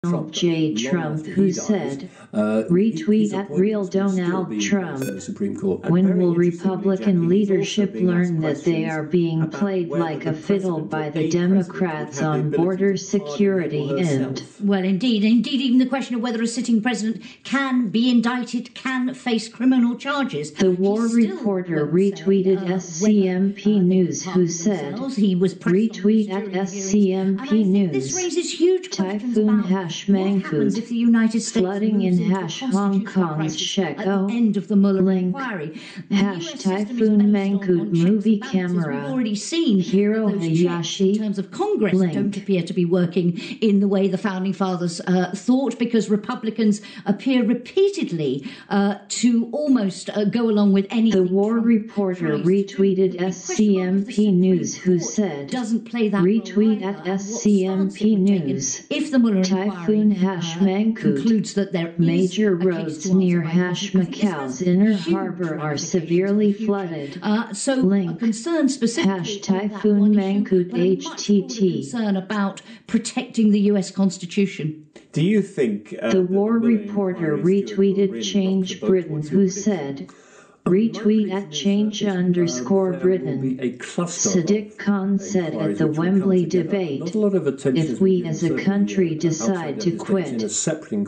Donald J. Trump, who said, retweet at real Donald Trump. When will Republican leadership learn that they are being played like a fiddle by the Democrats on border security and... Well, indeed, even the question of whether a sitting president can be indicted, can face criminal charges. The war reporter retweeted SCMP News, who said, retweet at SCMP News. This raises huge questions Typhoon about what happens if the United States flooding in Hong Kong's Sheko. At the end of the Mueller link. inquiry. Typhoon Mankud movie camera. We've already seen Hiro those Hayashi. in terms of Congress link. don't appear to be working in the way the Founding Fathers thought, because Republicans appear repeatedly to almost go along with anything. The war reporter retweeted SCMP News, who said, doesn't play that retweet at SCMP News. If the Mueller Typhoon Mankud concludes that there major roads near Macau's inner harbor are severely flooded. A concern specifically Typhoon Mankud HTT. Concern about protecting the U.S. Constitution. Do you think the war reporter retweeted Change Britain, who said, retweet at change_Britain. Sadiq Khan said at the Wembley debate, if we as a country decide to quit,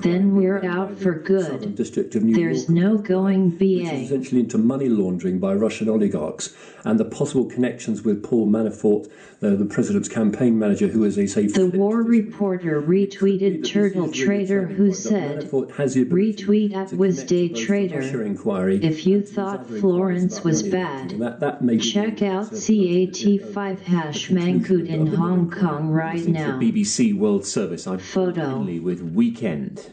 then we're out for good. There's no going BA. Essentially into money laundering by Russian oligarchs and the possible connections with Paul Manafort, the president's campaign manager, who is, they say... The war reporter retweeted Turtle Trader, who said, retweet at Wisday Trader. If you thought Florence was bad, check out CAT5 Mankud in Hong Kong right now. BBC World Service. Photo with Weekend.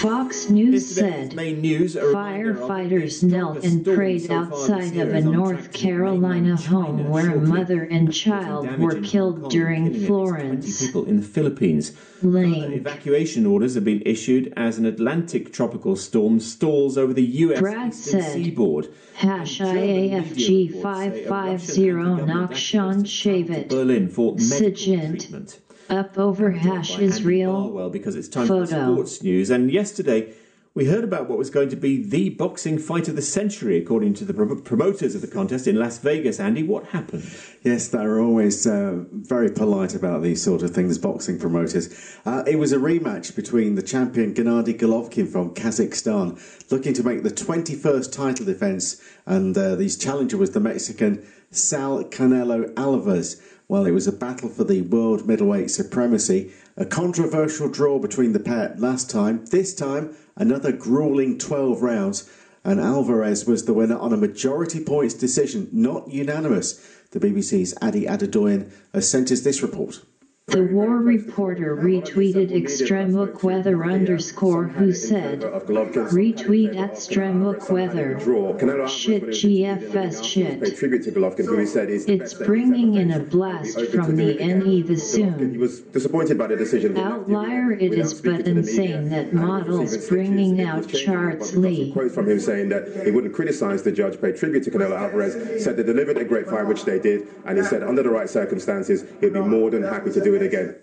Fox News said firefighters knelt and prayed outside of a North Carolina home where a mother and child were killed during Florence. People in the Philippines. Evacuation orders have been issued as an Atlantic tropical storm stalls over the U.S. seaboard. #IAFG 550 Nakshan Shavit. Berlin for medical Sigint. treatment. Up over Israel. Well, because it's time for sports news. And yesterday, we heard about what was going to be the boxing fight of the century, according to the promoters of the contest in Las Vegas. Andy, what happened? Yes, they're always very polite about these sort of things, boxing promoters. It was a rematch between the champion Gennady Golovkin from Kazakhstan, looking to make the 21st title defense, and his challenger was the Mexican Sal Canelo Alvarez. Well, it was a battle for the world middleweight supremacy, a controversial draw between the pair last time. This time, another grueling 12 rounds, and Alvarez was the winner on a majority points decision, not unanimous. The BBC's Adi Adedoyan has sent us this report. The war reporter retweeted extremweather_, who said, retweet at extremweather. Shit GFS shit. It's bringing in a blast from the NE the soon. He was disappointed by the decision. Outlier it is, but insane that models bringing out charts Lee. Quote from him saying that he wouldn't criticize the judge, paid tribute to Canelo Alvarez, said they delivered a great fight, which they did, and he said under the right circumstances, he'd be more than happy to do it again.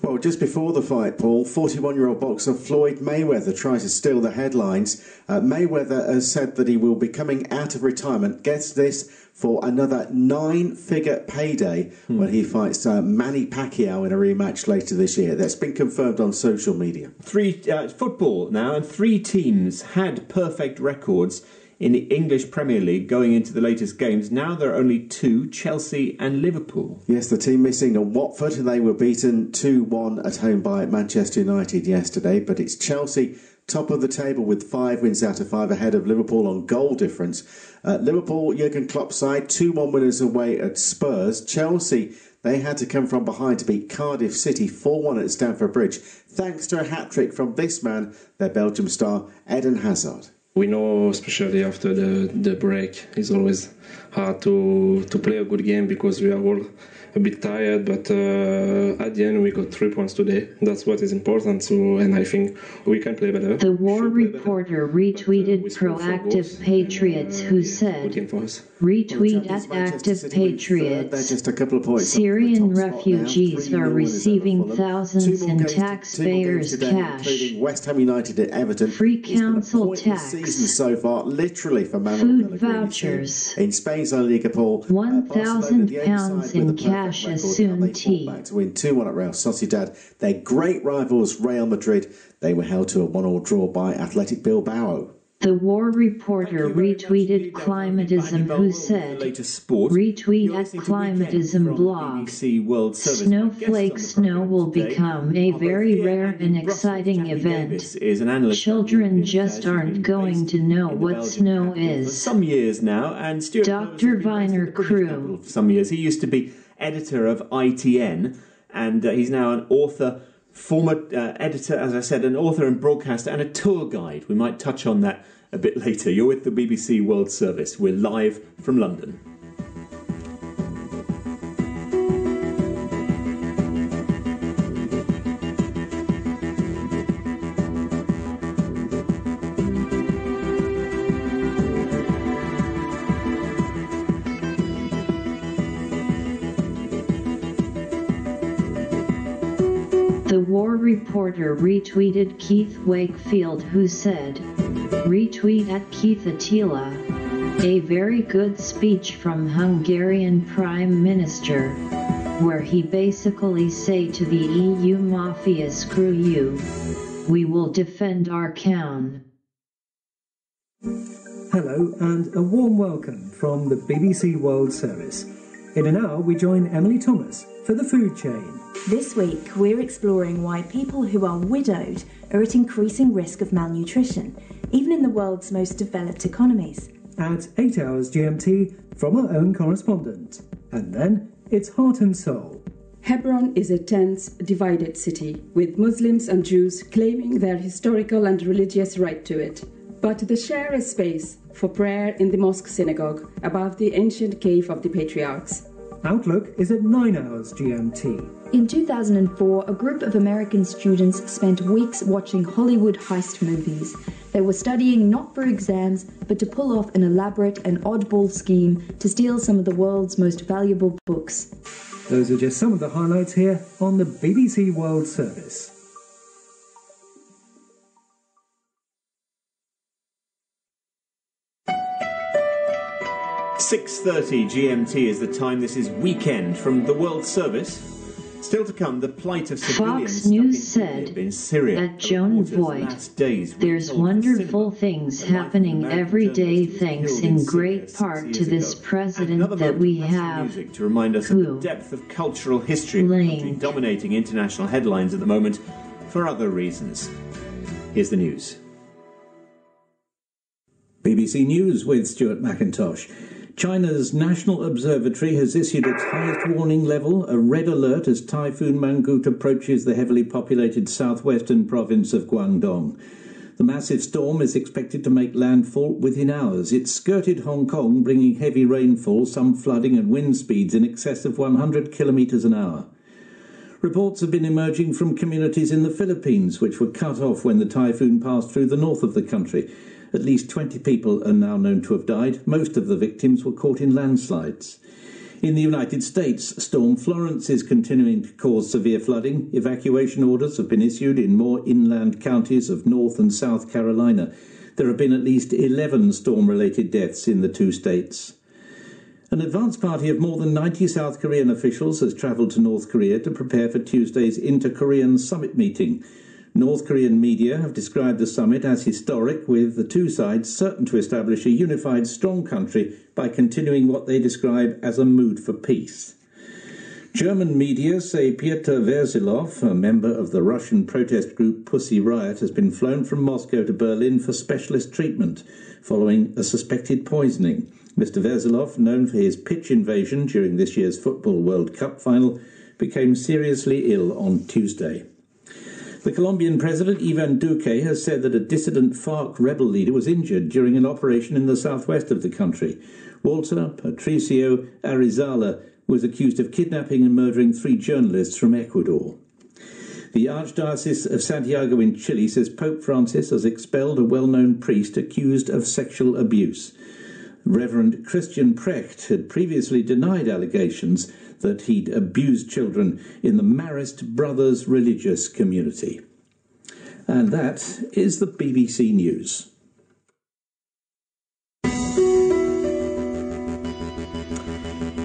Well, just before the fight, Paul, 41-year-old boxer Floyd Mayweather tries to steal the headlines. Mayweather has said that he will be coming out of retirement, gets this, for another 9-figure payday when he fights Manny Pacquiao in a rematch later this year. That's been confirmed on social media. Football now, and 3 teams had perfect records in the English Premier League going into the latest games. Now there are only 2, Chelsea and Liverpool. Yes, the team missing at Watford, and they were beaten 2-1 at home by Manchester United yesterday. But it's Chelsea top of the table with 5 wins out of 5 ahead of Liverpool on goal difference. Liverpool, Jurgen Klopp's side, 2-1 winners away at Spurs. Chelsea, they had to come from behind to beat Cardiff City 4-1 at Stamford Bridge, thanks to a hat-trick from this man, their Belgium star, Eden Hazard. We know, especially after the break, it's always to play a good game, because we are all a bit tired, but at the end we got 3 points today. That's what is important. So, and I think we can play better. The war reporter retweeted proactive patriots who said, retweet at active patriots. They're just a couple of points. Syrian refugees are receiving thousands in taxpayers' cash. Including West Ham United at Everton. Free council tax. Season so far, literally for Manuel Food Pellegrini. vouchers. In Spain's La Liga, Paul, £1,000 in cash as soon tea. Back to win 2-1 at Real Sociedad. Their great rivals Real Madrid, they were held to a 1-1 draw by Athletic Bilbao. The war reporter retweeted Climatism who said, retweet at Climatism blog. Snowflake snow will become a very rare and exciting event. Children just aren't going to know what snow is. Some years now, and Stuart Dr. Viner Crew. For some years, he used to be editor of ITN, and he's now an author, former editor, as I said, an author and broadcaster, and a tour guide. We might touch on that a bit later. You're with the BBC World Service. We're live from London. The war reporter retweeted Keith Wakefield who said, retweet at Keith Attila. A very good speech from Hungarian Prime Minister, where he basically say to the EU mafia, screw you. We will defend our crown. Hello and a warm welcome from the BBC World Service. In an hour we join Emily Thomas for the food chain. This week we're exploring why people who are widowed are at increasing risk of malnutrition, even in the world's most developed economies. At 8 hours GMT from our own correspondent. And then it's Heart and Soul. Hebron is a tense, divided city, with Muslims and Jews claiming their historical and religious right to it. But they share a space for prayer in the mosque synagogue above the ancient cave of the patriarchs. Outlook is at 9 hours GMT. In 2004, a group of American students spent weeks watching Hollywood heist movies. They were studying not for exams, but to pull off an elaborate and oddball scheme to steal some of the world's most valuable books. Those are just some of the highlights here on the BBC World Service. .30 GMT is the time. This is Weekend from the World Service. Still to come, the plight of civilians Fox News said in Syria at Joan Voight, there's wonderful things happening every day thanks in great part to this president that we have, to remind us of the depth of cultural history of the country dominating international headlines at the moment for other reasons. Here's the news. BBC News with Stuart McIntosh. China's National Observatory has issued its highest warning level, a red alert, as Typhoon Mangkhut approaches the heavily populated southwestern province of Guangdong. The massive storm is expected to make landfall within hours. It skirted Hong Kong, bringing heavy rainfall, some flooding and wind speeds in excess of 100 kilometres an hour. Reports have been emerging from communities in the Philippines, which were cut off when the typhoon passed through the north of the country. At least 20 people are now known to have died. Most of the victims were caught in landslides. In the United States, Storm Florence is continuing to cause severe flooding. Evacuation orders have been issued in more inland counties of North and South Carolina. There have been at least 11 storm-related deaths in the two states. An advance party of more than 90 South Korean officials has travelled to North Korea to prepare for Tuesday's Inter-Korean Summit meeting. North Korean media have described the summit as historic, with the two sides certain to establish a unified, strong country by continuing what they describe as a mood for peace. German media say Piotr Verzilov, a member of the Russian protest group Pussy Riot, has been flown from Moscow to Berlin for specialist treatment following a suspected poisoning. Mr. Verzilov, known for his pitch invasion during this year's Football World Cup final, became seriously ill on Tuesday. The Colombian president, Ivan Duque, has said that a dissident FARC rebel leader was injured during an operation in the southwest of the country. Walter Patricio Arizala was accused of kidnapping and murdering 3 journalists from Ecuador. The Archdiocese of Santiago in Chile says Pope Francis has expelled a well-known priest accused of sexual abuse. Reverend Christian Precht had previously denied allegations that he'd abused children in the Marist Brothers religious community. And that is the BBC News.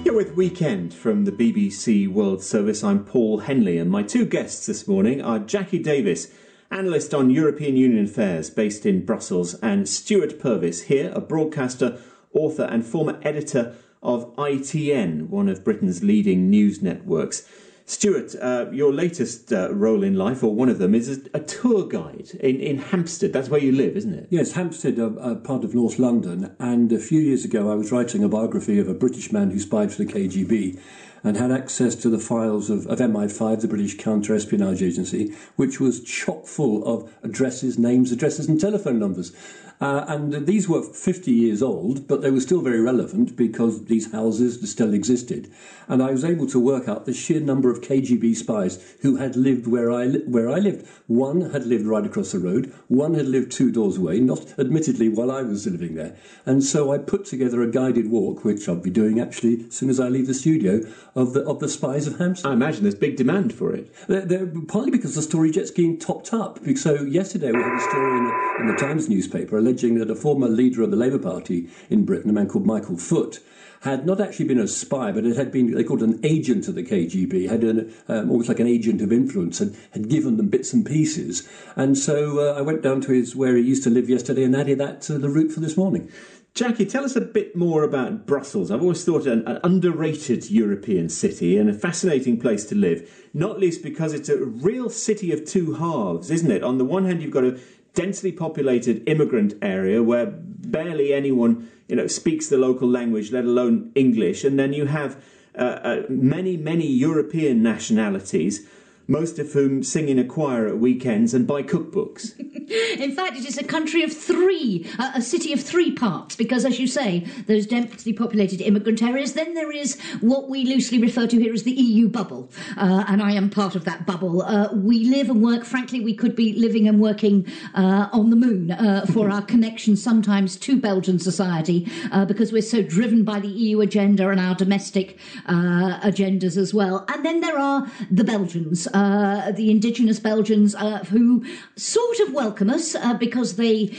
You're with Weekend from the BBC World Service. I'm Paul Henley, and my 2 guests this morning are Jackie Davis, analyst on European Union affairs based in Brussels, and Stuart Purvis, here, a broadcaster, author and former editor of ITN, one of Britain's leading news networks. Stuart, your latest role in life, or one of them, is a tour guide in Hampstead. That's where you live, isn't it? Yes, Hampstead, part of North London. And a few years ago, I was writing a biography of a British man who spied for the KGB and had access to the files of MI5, the British counter-espionage agency, which was chock full of names, addresses and telephone numbers. And these were 50 years old, but they were still very relevant because these houses still existed. And I was able to work out the sheer number of KGB spies who had lived where I lived. One had lived right across the road. One had lived 2 doors away, not admittedly while I was living there. And so I put together a guided walk, which I'll be doing actually as soon as I leave the studio, of the spies of Hampstead. I imagine there's big demand for it. Partly because the story jet's getting topped up. So yesterday we had a story in the Times newspaper alleging that a former leader of the Labour Party in Britain, a man called Michael Foot, had not actually been a spy, but it had been, they called an agent of the KGB, had almost like an agent of influence, had given them bits and pieces. And so I went down to where he used to live yesterday and added that to the route for this morning. Jackie, tell us a bit more about Brussels. I've always thought an underrated European city and a fascinating place to live, not least because it's a real city of 2 halves, isn't it? On the one hand, you've got a densely populated immigrant area where barely anyone, speaks the local language, let alone English, and then you have many European nationalities, most of whom sing in a choir at weekends and buy cookbooks. In fact, it is a country of 3, a city of 3 parts, because, as you say, those densely populated immigrant areas, then there is what we loosely refer to here as the EU bubble, and I am part of that bubble. We live and work, frankly, we could be living and working on the moon for our connection sometimes to Belgian society, because we're so driven by the EU agenda and our domestic agendas as well. And then there are the Belgians, the indigenous Belgians, who sort of welcome us because they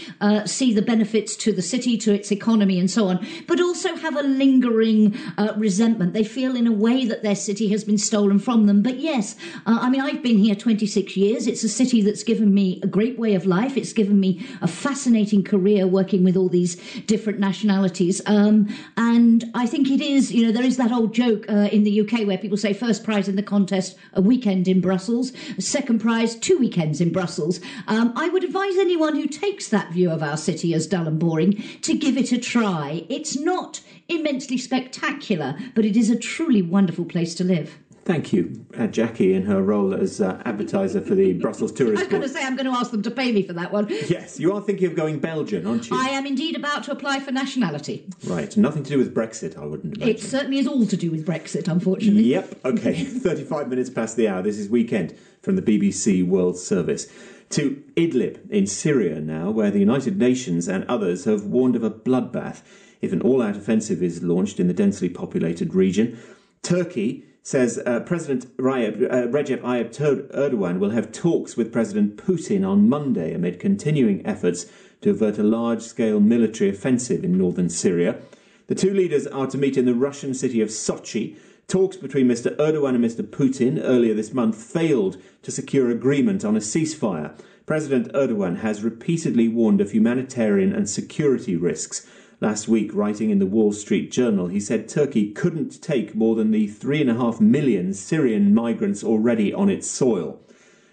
see the benefits to the city, to its economy and so on, but also have a lingering resentment. They feel in a way that their city has been stolen from them. But yes, I've been here 26 years. It's a city that's given me a great way of life. It's given me a fascinating career working with all these different nationalities. And I think it is, there is that old joke in the UK where people say first prize in the contest, a weekend in Brussels, second prize, 2 weekends in Brussels. I would advise anyone who takes that view of our city as dull and boring to give it a try. It's not immensely spectacular, but it is a truly wonderful place to live. Thank you, Jackie, in her role as advertiser for the Brussels Tourist Board. I was going to say I'm going to ask them to pay me for that one. Yes, you are thinking of going Belgian, aren't you? I am indeed about to apply for nationality. Right, nothing to do with Brexit, I wouldn't imagine. It certainly is all to do with Brexit, unfortunately. Yep, OK, 35 minutes past the hour. This is Weekend from the BBC World Service. To Idlib in Syria now, where the United Nations and others have warned of a bloodbath if an all-out offensive is launched in the densely populated region. Turkey says President Recep Tayyip Erdogan will have talks with President Putin on Monday amid continuing efforts to avert a large-scale military offensive in northern Syria. The 2 leaders are to meet in the Russian city of Sochi. Talks between Mr. Erdogan and Mr. Putin earlier this month failed to secure agreement on a ceasefire. President Erdogan has repeatedly warned of humanitarian and security risks. Last week, writing in the Wall Street Journal, he said Turkey couldn't take more than the 3.5 million Syrian migrants already on its soil.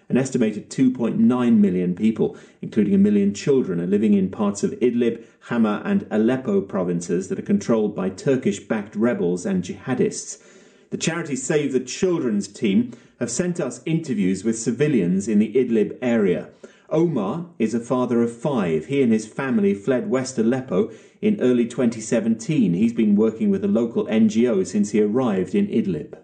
An estimated 2.9 million people, including 1 million children, are living in parts of Idlib, Hama and Aleppo provinces that are controlled by Turkish-backed rebels and jihadists. The charity Save the Children's team have sent us interviews with civilians in the Idlib area. Omar is a father of 5. He and his family fled West Aleppo in early 2017. He's been working with a local NGO since he arrived in Idlib.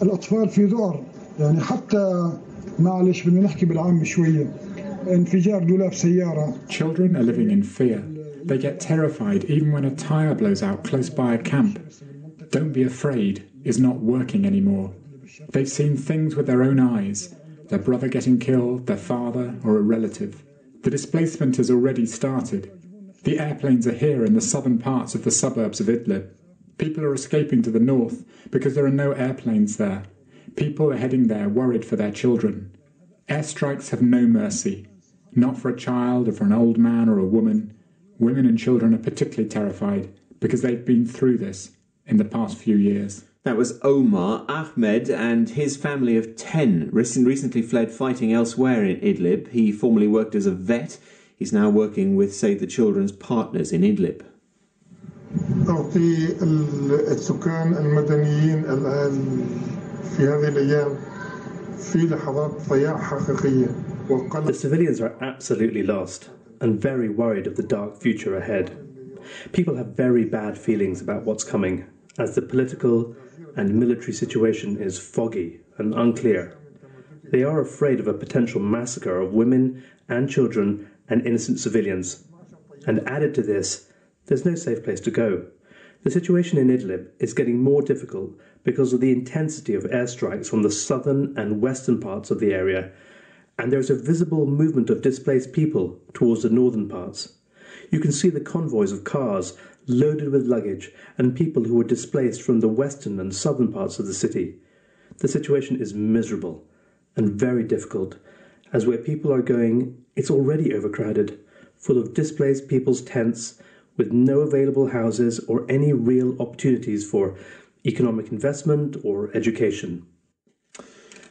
الأطفال في ذعر يعني حتى معلش بدنا نحكي بالعام شوية انفجار دولاب سيارة. Children are living in fear. They get terrified even when a tyre blows out close by a camp. Don't be afraid is not working anymore. They've seen things with their own eyes. Their brother getting killed, their father or a relative. The displacement has already started. The airplanes are here in the southern parts of the suburbs of Idlib. People are escaping to the north because there are no airplanes there. People are heading there worried for their children. Airstrikes have no mercy. Not for a child or for an old man or a woman. Women and children are particularly terrified because they've been through this in the past few years. That was Omar. Ahmed and his family of 10 recently fled fighting elsewhere in Idlib. He formerly worked as a vet. He's now working with Save the Children's partners in Idlib. أعطي السكان المدنيين الآن في هذه الأيام في لحظات ضياع حقيقية. The civilians are absolutely lost and very worried of the dark future ahead. People have very bad feelings about what's coming, as the political and military situation is foggy and unclear. They are afraid of a potential massacre of women and children and innocent civilians. And added to this, there's no safe place to go. The situation in Idlib is getting more difficult because of the intensity of airstrikes from the southern and western parts of the area, and there's a visible movement of displaced people towards the northern parts. You can see the convoys of cars loaded with luggage and people who were displaced from the western and southern parts of the city. The situation is miserable and very difficult, as where people are going, it's already overcrowded, full of displaced people's tents, with no available houses or any real opportunities for economic investment or education.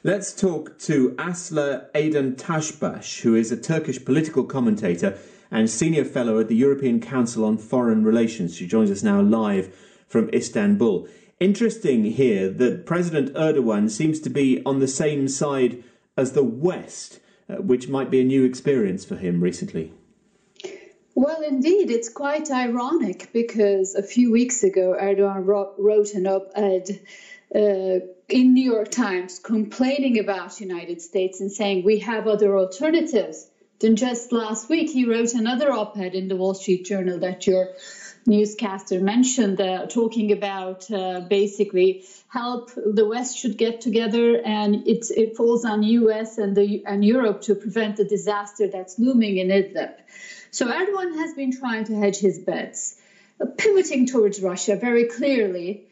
Let's talk to Asla Aydin Tashbash, who is a Turkish political commentator and senior fellow at the European Council on Foreign Relations. She joins us now live from Istanbul. Interesting here that President Erdogan seems to be on the same side as the West, which might be a new experience for him recently. Well, indeed, it's quite ironic because a few weeks ago Erdogan wrote an op-ed in New York Times complaining about the United States and saying we have other alternatives. Then just last week he wrote another op-ed in the Wall Street Journal that your newscaster mentioned, talking about basically help the West should get together, and it falls on US and Europe to prevent the disaster that's looming in Idlib. So Erdogan has been trying to hedge his bets, pivoting towards Russia very clearly,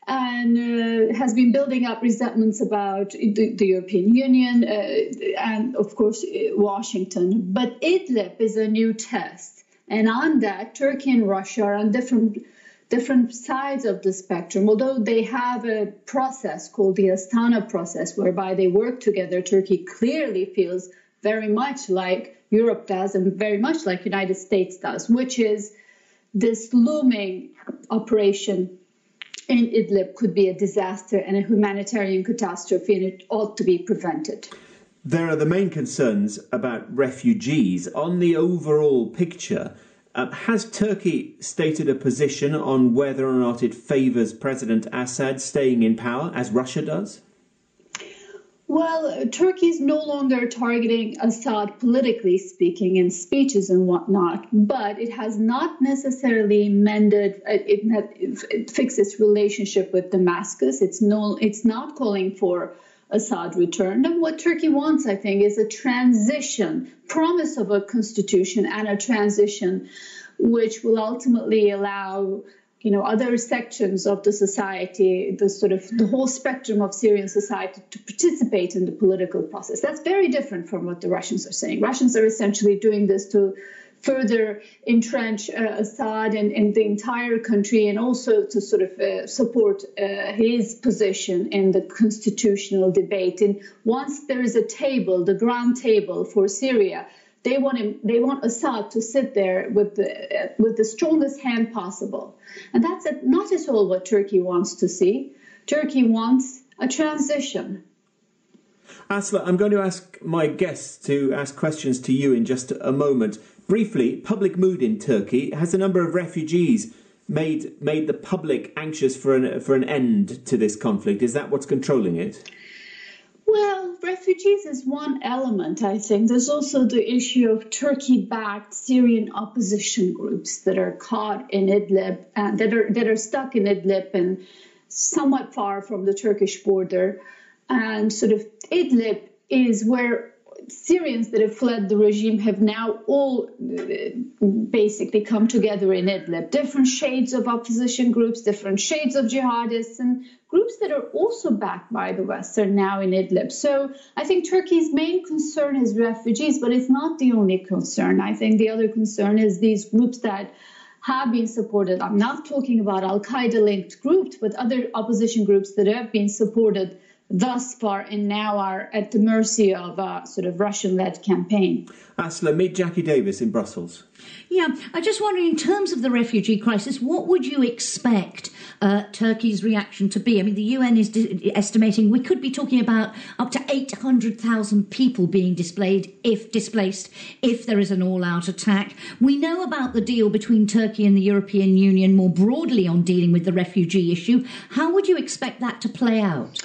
and has been building up resentments about the European Union and, of course, Washington. But Idlib is a new test. And on that, Turkey and Russia are on different sides of the spectrum. Although they have a process called the Astana process, whereby they work together, Turkey clearly feels very much like Europe does and very much like United States does, which is this looming operation in Idlib could be a disaster and a humanitarian catastrophe, and it ought to be prevented. There are the main concerns about refugees. On the overall picture, has Turkey stated a position on whether or not it favours President Assad staying in power, as Russia does? Well, Turkey is no longer targeting Assad politically speaking in speeches and whatnot, but it has not necessarily mended, it fixed its relationship with Damascus. It's not calling for Assad return. And what Turkey wants, I think, is a transition, promise of a constitution and a transition which will ultimately allow other sections of the society, the whole spectrum of Syrian society, to participate in the political process. That's very different from what the Russians are saying. Russians are essentially doing this to further entrench Assad in the entire country, and also to support his position in the constitutional debate. And once there is a table, the ground table for Syria, they want Assad to sit there with the strongest hand possible. And that's not at all what Turkey wants to see. Turkey wants a transition. Asla, I'm going to ask my guests to ask questions to you in just a moment. Briefly, public mood in Turkey. Has the number of refugees made the public anxious for an end to this conflict? Is that what's controlling it? Well, refugees is one element, I think. There's also the issue of Turkey-backed Syrian opposition groups that are caught in Idlib and that are stuck in Idlib and somewhat far from the Turkish border. And sort of Idlib is where Syrians that have fled the regime have now all basically come together in Idlib. Different shades of opposition groups, different shades of jihadists, and groups that are also backed by the West are now in Idlib. So I think Turkey's main concern is refugees, but it's not the only concern. I think the other concern is these groups that have been supported. I'm not talking about Al-Qaeda-linked groups, but other opposition groups that have been supported thus far and now are at the mercy of a sort of Russian-led campaign. Asla, meet Jackie Davis in Brussels. Yeah, I just wonder, in terms of the refugee crisis, what would you expect Turkey's reaction to be? I mean, the UN is estimating we could be talking about up to 800,000 people being displaced if there is an all-out attack. We know about the deal between Turkey and the European Union more broadly on dealing with the refugee issue. How would you expect that to play out?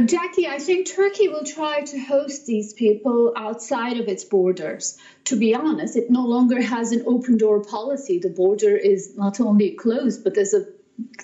Jackie, I think Turkey will try to host these people outside of its borders. To be honest, it no longer has an open door policy. The border is not only closed, but there's a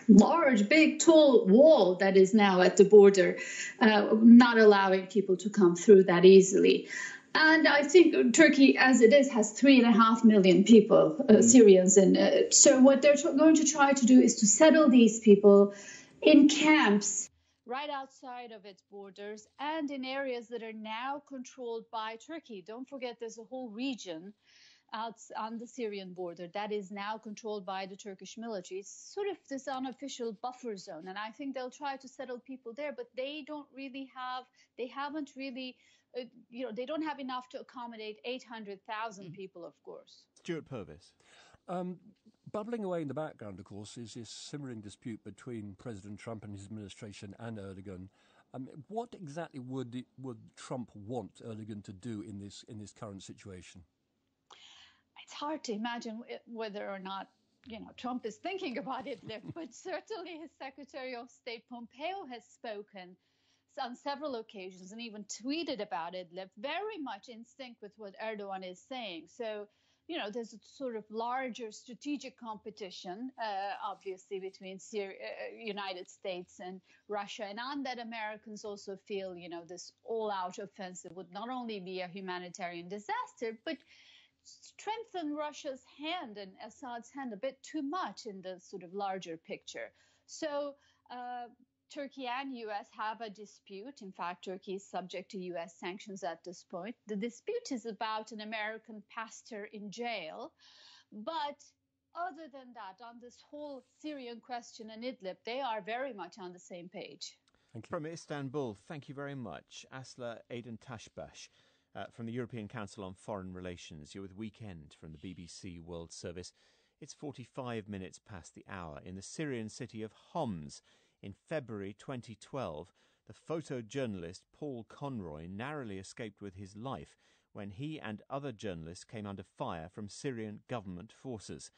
large, big, tall wall that is now at the border, not allowing people to come through that easily. And I think Turkey, as it is, has 3.5 million people, Syrians. And so what they're going to try to do is to settle these people in camps right outside of its borders and in areas that are now controlled by Turkey. Don't forget, there's a whole region out on the Syrian border that is now controlled by the Turkish military. It's sort of this unofficial buffer zone, and I think they'll try to settle people there, but they don't really have, they haven't really, they don't have enough to accommodate 800,000 people, of course. Stuart Purvis. Bubbling away in the background, of course, is this simmering dispute between President Trump and his administration and Erdogan. What exactly would Trump want Erdogan to do in this current situation? It's hard to imagine whether or not Trump is thinking about it, but certainly his Secretary of State Pompeo has spoken on several occasions and even tweeted about Idlib, very much in sync with what Erdogan is saying. So, there's a sort of larger strategic competition, obviously, between United States and Russia. And on that, Americans also feel, this all-out offensive would not only be a humanitarian disaster, but strengthen Russia's hand and Assad's hand a bit too much in the sort of larger picture. So Turkey and U.S. have a dispute. In fact, Turkey is subject to U.S. sanctions at this point. The dispute is about an American pastor in jail. But other than that, on this whole Syrian question and Idlib, they are very much on the same page. From Istanbul, thank you very much. Asla Aydin Tashbash from the European Council on Foreign Relations. You're with Weekend from the BBC World Service. It's 45 minutes past the hour. In the Syrian city of Homs, in February 2012, the photojournalist Paul Conroy narrowly escaped with his life when he and other journalists came under fire from Syrian government forces.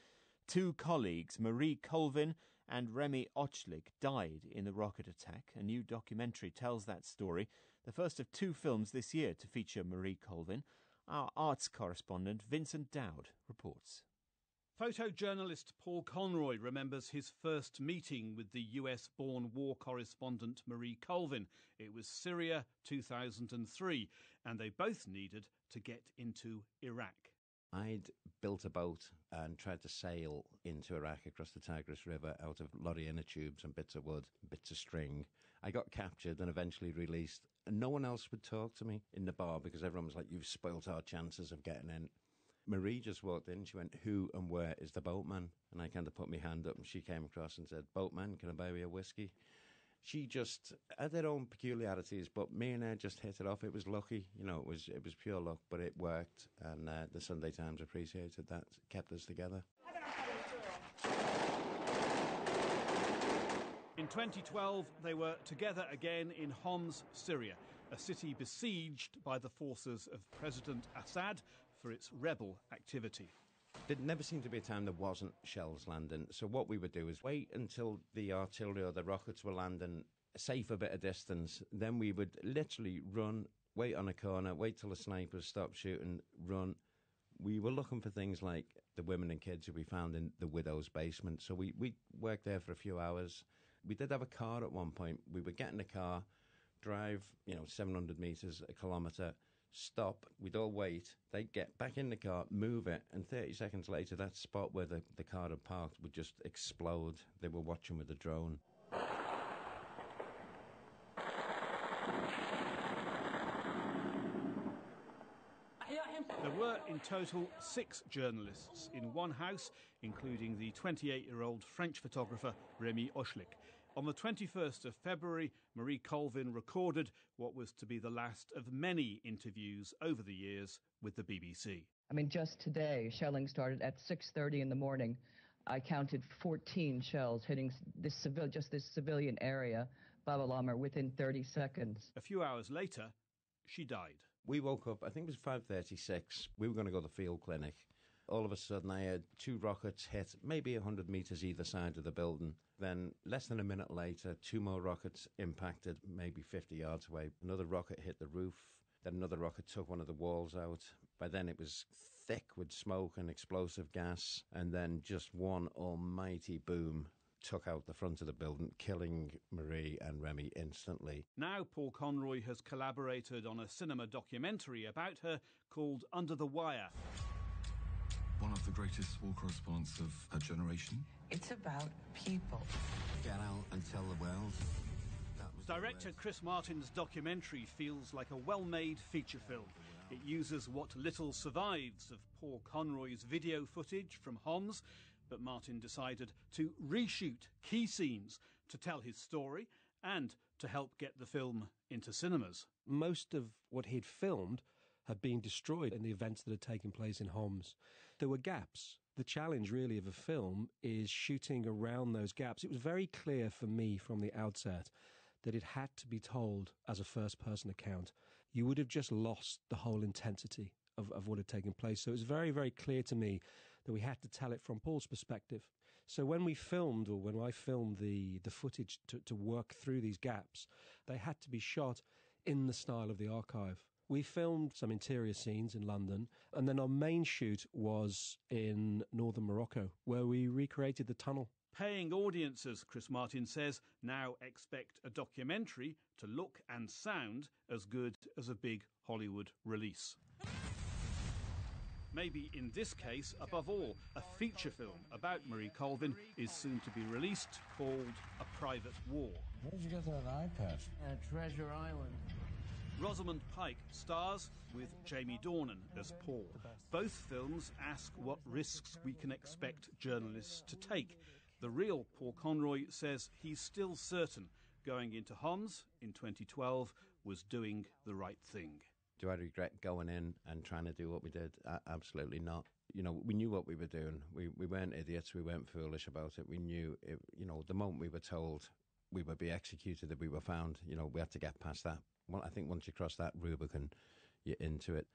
Two colleagues, Marie Colvin and Remy Ochlik, died in the rocket attack. A new documentary tells that story, the first of two films this year to feature Marie Colvin. Our arts correspondent Vincent Dowd reports. Photojournalist Paul Conroy remembers his first meeting with the US-born war correspondent Marie Colvin. It was Syria 2003, and they both needed to get into Iraq. I'd built a boat and tried to sail into Iraq across the Tigris River out of lorry inner tubes and bits of wood, bits of string. I got captured and eventually released, and no one else would talk to me in the bar because everyone was like, "You've spoilt our chances of getting in." Marie just walked in. She went, "Who and where is the boatman?" And I kind of put my hand up, and she came across and said, "Boatman, can I buy you a whiskey?" She just had their own peculiarities, but me and her just hit it off. It was lucky, it was pure luck, but it worked, and the Sunday Times appreciated that, kept us together. In 2012, they were together again in Homs, Syria, a city besieged by the forces of President Assad for its rebel activity. There never seemed to be a time there wasn't shells landing. So what we would do is wait until the artillery or the rockets were landing a safe bit of distance. Then we would literally run, wait on a corner, wait till the snipers stopped shooting, run. We were looking for things like the women and kids who we found in the widow's basement. So we worked there for a few hours. We did have a car at one point. We would get in the car, drive, 700 metres, a kilometre, stop. We'd all wait. They'd get back in the car, move it, and 30 seconds later, that spot where the car had parked would just explode. They were watching with a drone. There were in total 6 journalists in one house, including the 28-year-old French photographer Rémi Ochlik. On the 21st of February, Marie Colvin recorded what was to be the last of many interviews over the years with the BBC. I mean, just today, shelling started at 6:30 in the morning. I counted 14 shells hitting this civilian area, Bab al-Amr, within 30 seconds. A few hours later, she died. We woke up, I think it was 5:36. We were going to go to the field clinic. All of a sudden, I had 2 rockets hit, maybe 100 metres either side of the building. Then, less than a minute later, 2 more rockets impacted, maybe 50 yards away. Another rocket hit the roof. Then another rocket took one of the walls out. By then, it was thick with smoke and explosive gas. And then just one almighty boom took out the front of the building, killing Marie and Remy instantly. Now Paul Conroy has collaborated on a cinema documentary about her called Under the Wire. One of the greatest war correspondents of her generation. It's about people. Get out and tell the world. Director Chris Martin's documentary feels like a well-made feature film. It uses what little survives of Paul Conroy's video footage from Homs, but Martin decided to reshoot key scenes to tell his story and to help get the film into cinemas. Most of what he'd filmed had been destroyed in the events that had taken place in Homs. There were gaps. The challenge, really, of a film is shooting around those gaps. It was very clear for me from the outset that it had to be told as a first-person account. You would have just lost the whole intensity of what had taken place. So it was very, very clear to me that we had to tell it from Paul's perspective. So when I filmed the footage to work through these gaps, they had to be shot in the style of the archive. We filmed some interior scenes in London, and then our main shoot was in northern Morocco, where we recreated the tunnel. Paying audiences, Chris Martin says, now expect a documentary to look and sound as good as a big Hollywood release. Maybe in this case, above all, a feature film about Marie Colvin is soon to be released called A Private War. Where did you get that iPad? Treasure Island. Rosamund Pike stars with Jamie Dornan as Paul. Both films ask what risks we can expect journalists to take. The real Paul Conroy says he's still certain going into Homs in 2012 was doing the right thing. Do I regret going in and trying to do what we did? Absolutely not. We knew what we were doing. We weren't idiots. We weren't foolish about it. We knew, the moment we were told we would be executed, that we were found, we had to get past that. Well, I think once you cross that Rubicon, you're into it.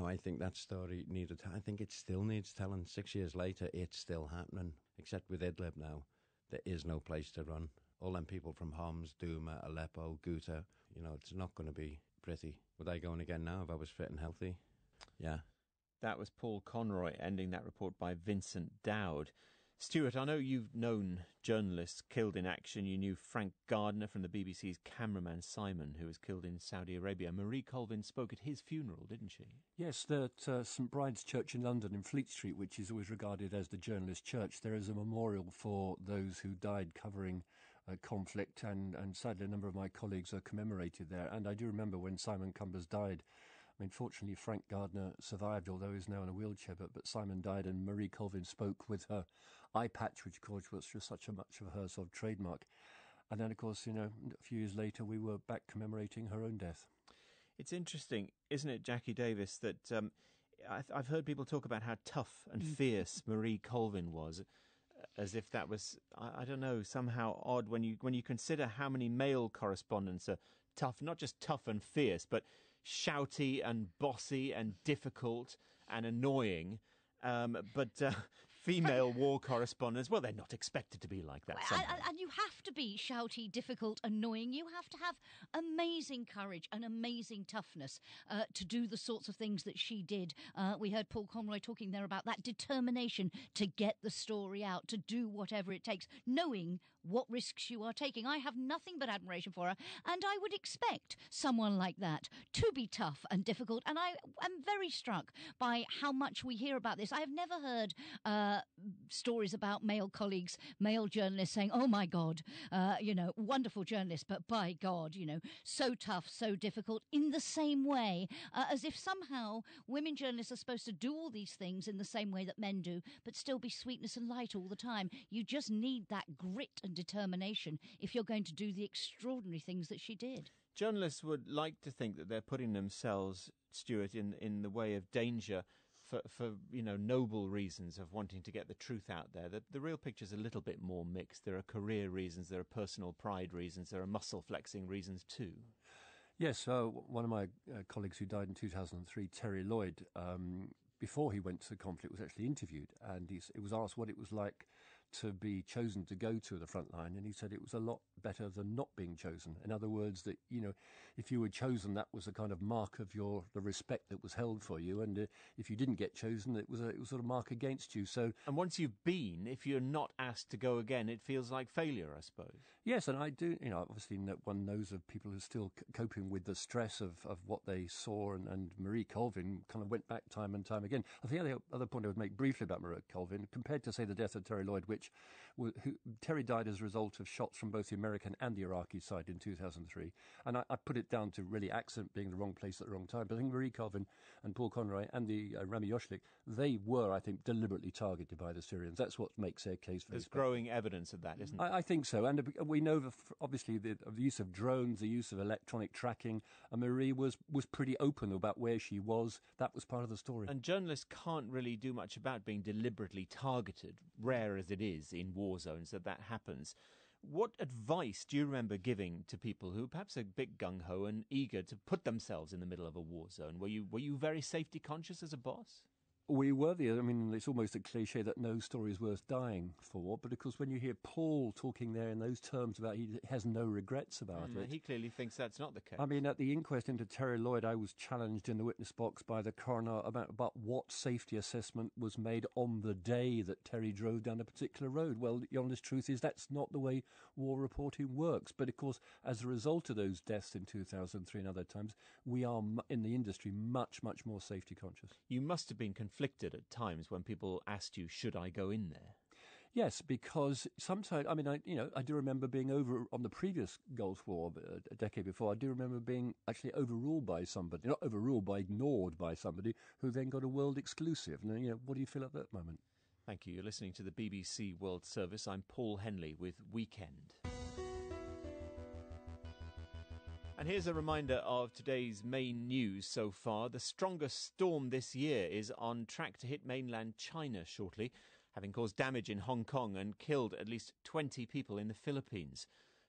I think that story I think it still needs telling. 6 years later, it's still happening. Except with Idlib now, there is no place to run. All them people from Homs, Douma, Aleppo, Ghouta, it's not going to be pretty. Would I go in again now if I was fit and healthy? Yeah. That was Paul Conroy, ending that report by Vincent Dowd. Stuart, I know you've known journalists killed in action. You knew Frank Gardner from the BBC's cameraman Simon, who was killed in Saudi Arabia. Marie Colvin spoke at his funeral, didn't she? Yes, at St Bride's Church in London in Fleet Street, which is always regarded as the journalist church, there is a memorial for those who died covering conflict, and sadly a number of my colleagues are commemorated there. And I do remember when Simon Cumbers died. I mean, fortunately, Frank Gardner survived, although he's now in a wheelchair, but Simon died, and Marie Colvin spoke with her eye patch, which, of course, was just such a much of her sort of trademark. And then, of course, a few years later, we were back commemorating her own death. It's interesting, isn't it, Jackie Davis, that I've heard people talk about how tough and fierce Marie Colvin was. as if that was, I don't know, somehow odd when you consider how many male correspondents are tough, not just tough and fierce, but shouty and bossy and difficult and annoying. But female war correspondents, well, they're not expected to be like that somehow. And you have to be shouty, difficult, annoying. You have to have amazing courage and amazing toughness to do the sorts of things that she did. We heard Paul Conroy talking there about that determination to get the story out, to do whatever it takes, knowing what risks you are taking. I have nothing but admiration for her, and I would expect someone like that to be tough and difficult. And I am very struck by how much we hear about this. I have never heard stories about male colleagues, male journalists saying, oh my God, wonderful journalist, but by God, so tough, so difficult, in the same way, as if somehow women journalists are supposed to do all these things in the same way that men do, but still be sweetness and light all the time. You just need that grit and determination if you're going to do the extraordinary things that she did. Journalists would like to think that they're putting themselves, Stuart, in the way of danger for noble reasons of wanting to get the truth out there. The real picture's a little bit more mixed. There are career reasons, there are personal pride reasons, there are muscle flexing reasons too. Yes, one of my colleagues who died in 2003, Terry Lloyd, before he went to the conflict, was actually interviewed, and he was asked what it was like to be chosen to go to the front line, and he said it was a lot better than not being chosen. In other words, that if you were chosen, that was a kind of mark of the respect that was held for you, and if you didn't get chosen, it was a sort of mark against you. So, and once you've been, if you're not asked to go again, it feels like failure, I suppose. Yes, and I do. Obviously, one knows of people who are still coping with the stress of what they saw, and Marie Colvin kind of went back time and time again. I think the other point I would make briefly about Marie Colvin, compared to, say, the death of Terry Lloyd, Terry died as a result of shots from both the American and the Iraqi side in 2003. And I put it down to really accent being the wrong place at the wrong time. But I think Marie Colvin and Paul Conroy and the Rami Yoshlik, they were, I think, deliberately targeted by the Syrians. That's what makes their case very special. There's growing evidence of that, isn't there? I think so. And we know, obviously, the use of drones, the use of electronic tracking. And Marie was pretty open about where she was. That was part of the story. And journalists can't really do much about being deliberately targeted, rare as it is in war zones that happens. What advice do you remember giving to people who perhaps are a bit gung-ho and eager to put themselves in the middle of a war zone? Were you very safety conscious as a boss? We were there. I mean, it's almost a cliche that no story is worth dying for, but of course when you hear Paul talking there in those terms about he has no regrets about it. He clearly thinks that's not the case. I mean, at the inquest into Terry Lloyd, I was challenged in the witness box by the coroner about what safety assessment was made on the day that Terry drove down a particular road. Well, the honest truth is that's not the way war reporting works. But of course, as a result of those deaths in 2003 and other times, we are in the industry much, much more safety conscious. You must have been conflicted at times when people asked you, should I go in there? Yes, because sometimes, I mean, I do remember being over on the previous Gulf War a decade before. I do remember being actually overruled by somebody, not overruled, but ignored by somebody who then got a world exclusive. And what do you feel at that moment? Thank you. You're listening to the BBC World Service. I'm Paul Henley with Weekend. And here's a reminder of today's main news so far. The strongest storm this year is on track to hit mainland China shortly, having caused damage in Hong Kong and killed at least 20 people in the Philippines.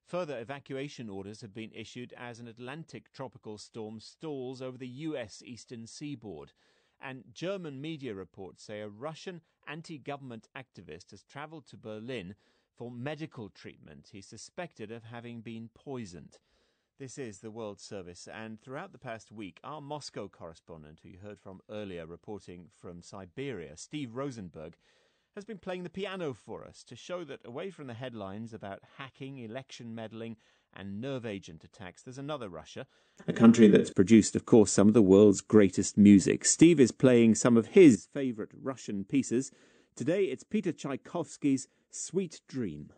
Further evacuation orders have been issued as an Atlantic tropical storm stalls over the US eastern seaboard. And German media reports say a Russian anti-government activist has travelled to Berlin for medical treatment. He's suspected of having been poisoned. This is the World Service, and throughout the past week, our Moscow correspondent, who you heard from earlier reporting from Siberia, Steve Rosenberg, has been playing the piano for us to show that away from the headlines about hacking, election meddling and nerve agent attacks, there's another Russia, a country that's produced, of course, some of the world's greatest music. Steve is playing some of his favourite Russian pieces. Today it's Peter Tchaikovsky's Sweet Dream.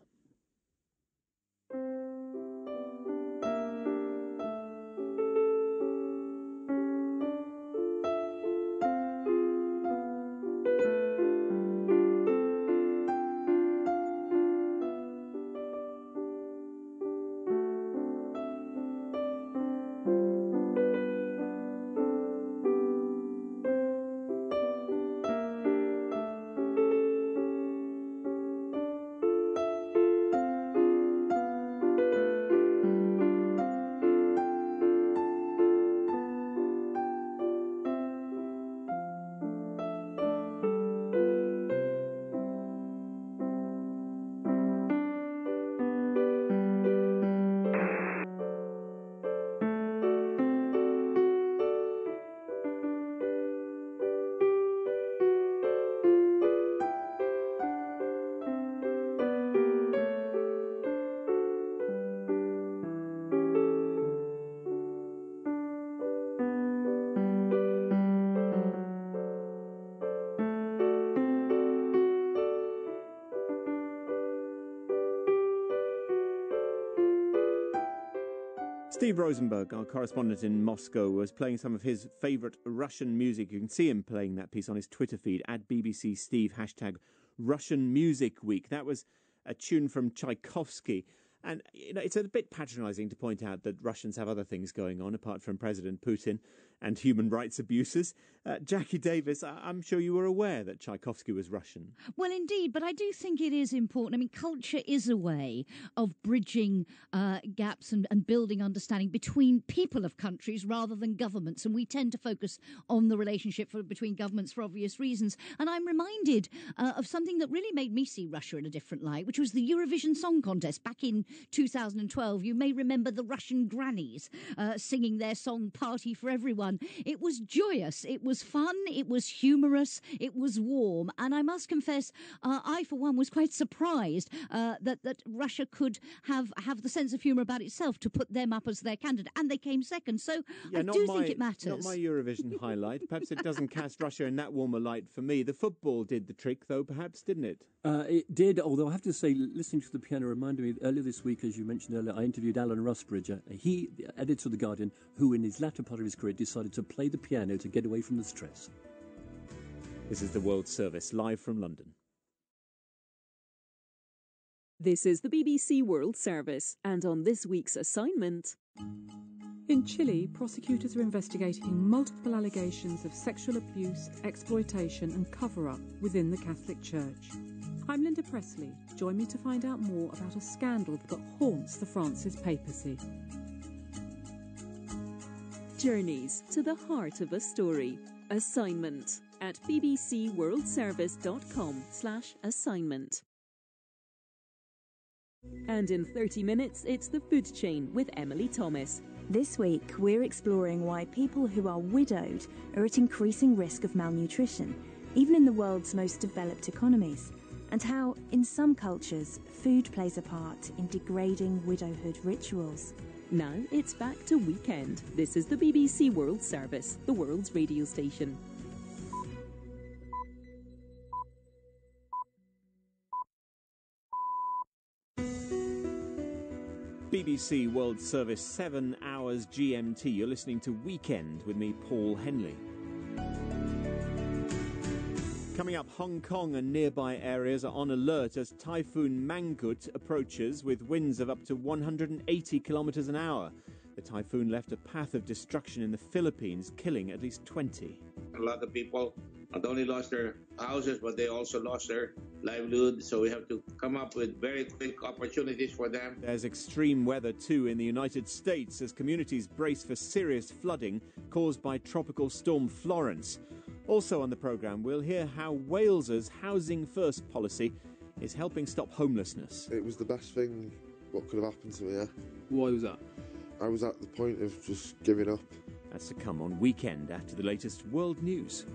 Steve Rosenberg, our correspondent in Moscow, was playing some of his favourite Russian music. You can see him playing that piece on his Twitter feed, @BBC Steve, #Russian Music Week. That was a tune from Tchaikovsky. And, it's a bit patronising to point out that Russians have other things going on apart from President Putin and human rights abuses. Jackie Davis, I'm sure you were aware that Tchaikovsky was Russian. Well, indeed, but I do think it is important. I mean, culture is a way of bridging gaps and building understanding between people of countries rather than governments. And we tend to focus on the relationship between governments for obvious reasons. And I'm reminded of something that really made me see Russia in a different light, which was the Eurovision Song Contest back in 2012. You may remember the Russian grannies singing their song Party for Everyone. It was joyous, it was fun, it was humorous, it was warm. And I must confess, I for one was quite surprised that Russia could have the sense of humour about itself to put them up as their candidate. And they came second. So I do think it matters. Not my Eurovision highlight. Perhaps it doesn't cast Russia in that warmer light for me. The football did the trick, though, perhaps, didn't it? It did, although I have to say, listening to the piano reminded me earlier this week, as you mentioned earlier, I interviewed Alan Rusbridge, the editor of The Guardian, who in his latter part of his career decided to play the piano to get away from the stress. This is the World Service, live from London. This is the BBC World Service, and on this week's assignment... In Chile, prosecutors are investigating multiple allegations of sexual abuse, exploitation and cover-up within the Catholic Church. I'm Linda Presley. Join me to find out more about a scandal that haunts the Francis papacy. Journeys to the heart of a story. Assignment at bbcworldservice.com/assignment. And in 30 minutes, it's The Food Chain with Emily Thomas. This week, we're exploring why people who are widowed are at increasing risk of malnutrition, even in the world's most developed economies, and how, in some cultures, food plays a part in degrading widowhood rituals. Now it's back to Weekend. This is the BBC World Service, the world's radio station. BBC World Service, 7 hours GMT. You're listening to Weekend with me, Paul Henley. Coming up, Hong Kong and nearby areas are on alert as Typhoon Mangkhut approaches with winds of up to 180 kilometres an hour. The typhoon left a path of destruction in the Philippines, killing at least 20. A lot of people not only lost their houses, but they also lost their livelihood. So we have to come up with very quick opportunities for them. There's extreme weather too in the United States as communities brace for serious flooding caused by Tropical Storm Florence. Also on the programme, we'll hear how Wales's Housing First policy is helping stop homelessness. It was the best thing what could have happened to me, yeah. Why was that? I was at the point of just giving up. That's to come on Weekend after the latest world news.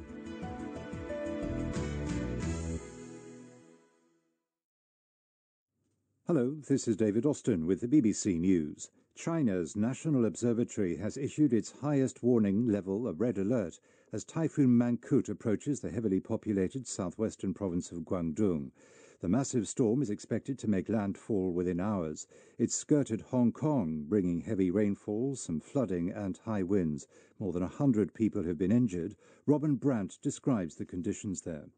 Hello, this is David Austin with the BBC News. China's National Observatory has issued its highest warning level, a red alert, as Typhoon Mangkhut approaches the heavily populated southwestern province of Guangdong. The massive storm is expected to make landfall within hours. It's skirted Hong Kong, bringing heavy rainfall, some flooding and high winds. More than 100 people have been injured. Robin Brandt describes the conditions there.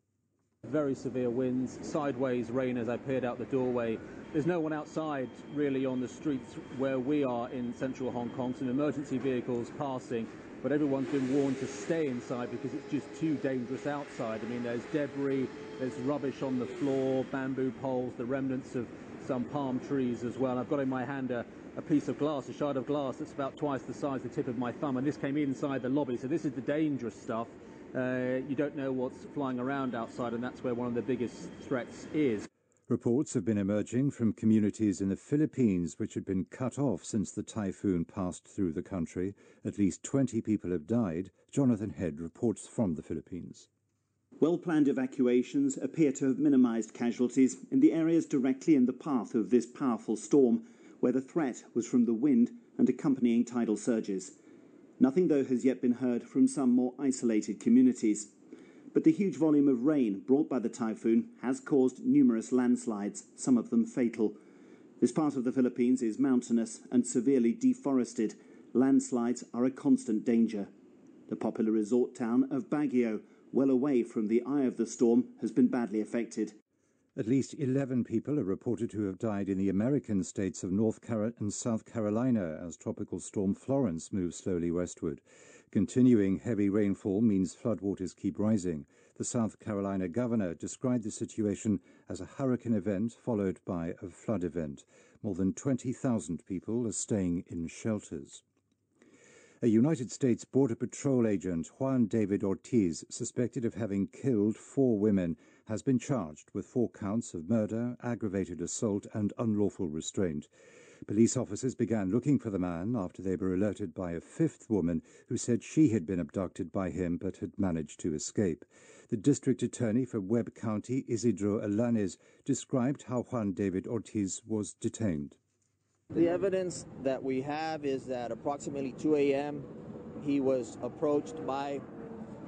Very severe winds, sideways rain as I peered out the doorway. There's no one outside really on the streets where we are in central Hong Kong, some emergency vehicles passing, but everyone's been warned to stay inside because it's just too dangerous outside. I mean, there's debris, there's rubbish on the floor, bamboo poles, the remnants of some palm trees as well. I've got in my hand a piece of glass, a shard of glass that's about twice the size of the tip of my thumb, and this came inside the lobby, so this is the dangerous stuff. You don't know what's flying around outside, and that's where one of the biggest threats is. Reports have been emerging from communities in the Philippines which had been cut off since the typhoon passed through the country. At least 20 people have died. Jonathan Head reports from the Philippines. Well-planned evacuations appear to have minimised casualties in the areas directly in the path of this powerful storm, where the threat was from the wind and accompanying tidal surges. Nothing, though, has yet been heard from some more isolated communities. But the huge volume of rain brought by the typhoon has caused numerous landslides, some of them fatal. This part of the Philippines is mountainous and severely deforested. Landslides are a constant danger. The popular resort town of Baguio, well away from the eye of the storm, has been badly affected. At least 11 people are reported to have died in the American states of North Carolina and South Carolina as Tropical Storm Florence moves slowly westward. Continuing heavy rainfall means floodwaters keep rising. The South Carolina governor described the situation as a hurricane event followed by a flood event. More than 20,000 people are staying in shelters. A United States Border Patrol agent, Juan David Ortiz, suspected of having killed 4 women, has been charged with 4 counts of murder, aggravated assault and unlawful restraint. Police officers began looking for the man after they were alerted by a 5th woman who said she had been abducted by him but had managed to escape. The district attorney for Webb County, Isidro Alanes, described how Juan David Ortiz was detained. The evidence that we have is that approximately 2 a.m. he was approached by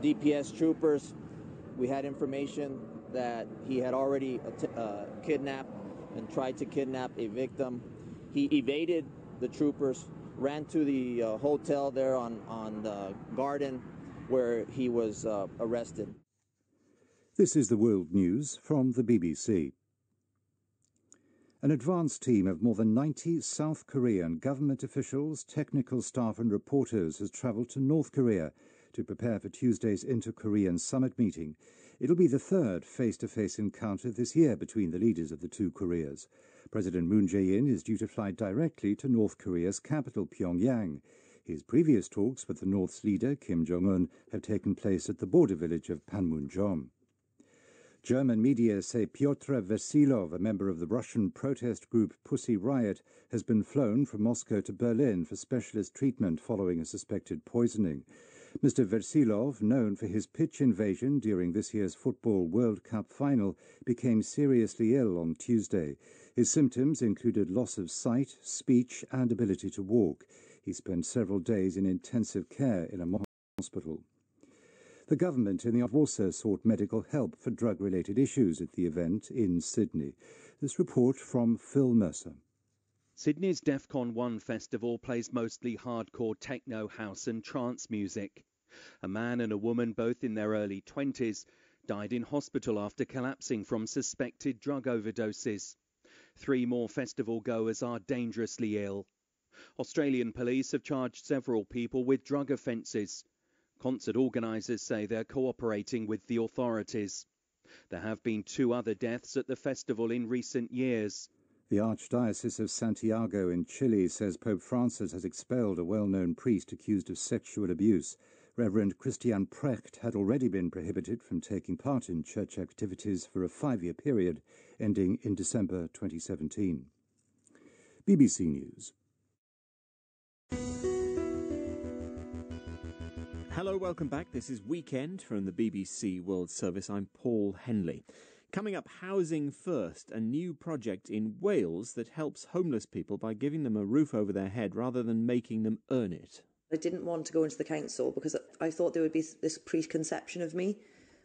DPS troopers. We had information that he had already kidnapped and tried to kidnap a victim. He evaded the troopers, ran to the hotel there on the Garden where he was arrested. This is the World News from the BBC. An advance team of more than 90 South Korean government officials, technical staff and reporters has travelled to North Korea to prepare for Tuesday's Inter-Korean Summit meeting. It'll be the 3rd face-to-face encounter this year between the leaders of the 2 Koreas. President Moon Jae-in is due to fly directly to North Korea's capital, Pyongyang. His previous talks with the North's leader, Kim Jong-un, have taken place at the border village of Panmunjom. German media say Pyotr Veselov, a member of the Russian protest group Pussy Riot, has been flown from Moscow to Berlin for specialist treatment following a suspected poisoning. Mr. Veselov, known for his pitch invasion during this year's Football World Cup final, became seriously ill on Tuesday. His symptoms included loss of sight, speech and ability to walk. He spent several days in intensive care in a hospital. The government in the also sought medical help for drug-related issues at the event in Sydney. This report from Phil Mercer. Sydney's DEFCON 1 festival plays mostly hardcore techno, house and trance music. A man and a woman, both in their early 20s, died in hospital after collapsing from suspected drug overdoses. 3 more festival goers are dangerously ill. Australian police have charged several people with drug offences. Concert organisers say they're cooperating with the authorities. There have been 2 other deaths at the festival in recent years. The Archdiocese of Santiago in Chile says Pope Francis has expelled a well-known priest accused of sexual abuse. Reverend Christian Precht had already been prohibited from taking part in church activities for a 5-year period, ending in December 2017. BBC News. Hello, welcome back. This is Weekend from the BBC World Service. I'm Paul Henley. Coming up, Housing First, a new project in Wales that helps homeless people by giving them a roof over their head rather than making them earn it. I didn't want to go into the council because I thought there would be this preconception of me,